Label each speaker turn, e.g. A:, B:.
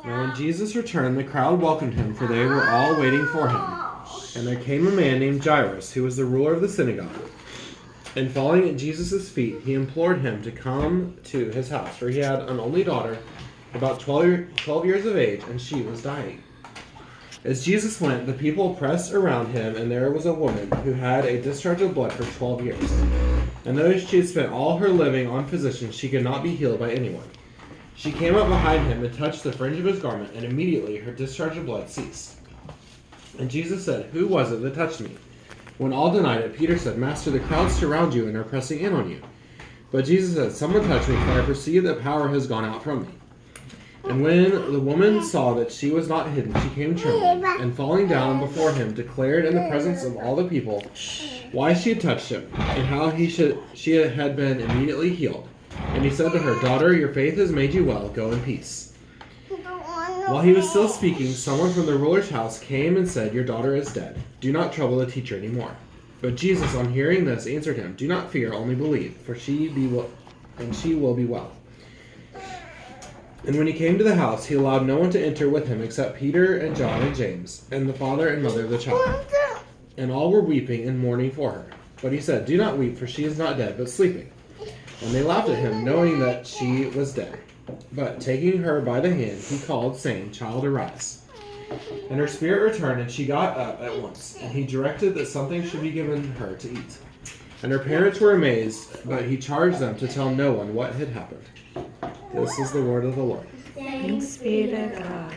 A: Now when Jesus returned, the crowd welcomed him, for they were all waiting for him. And there came a man named Jairus, who was the ruler of the synagogue. And falling at Jesus' feet, he implored him to come to his house, for he had an only daughter, about 12 years of age, and she was dying. As Jesus went, the people pressed around him, and there was a woman who had a discharge of blood for 12 years. And though she had spent all her living on physicians, she could not be healed by anyone. She came up behind him and touched the fringe of his garment, and immediately her discharge of blood ceased. And Jesus said, "Who was it that touched me?" When all denied it, Peter said, "Master, the crowds surround you and are pressing in on you." But Jesus said, "Someone touched me, for I perceive that power has gone out from me." And when the woman saw that she was not hidden, she came trembling, and falling down before him, declared in the presence of all the people why she had touched him, and how she had been immediately healed. And he said to her, "Daughter, your faith has made you well. Go in peace." While he was still speaking, someone from the ruler's house came and said, "Your daughter is dead. Do not trouble the teacher anymore." But Jesus, on hearing this, answered him, "Do not fear, only believe, for she will be well." And when he came to the house, he allowed no one to enter with him except Peter and John and James, and the father and mother of the child. And all were weeping and mourning for her. But he said, "Do not weep, for she is not dead, but sleeping." And they laughed at him, knowing that she was dead. But taking her by the hand, he called, saying, "Child, arise." And her spirit returned, and she got up at once. And he directed that something should be given her to eat. And her parents were amazed, but he charged them to tell no one what had happened. This is the word of the Lord.
B: Thanks be to God.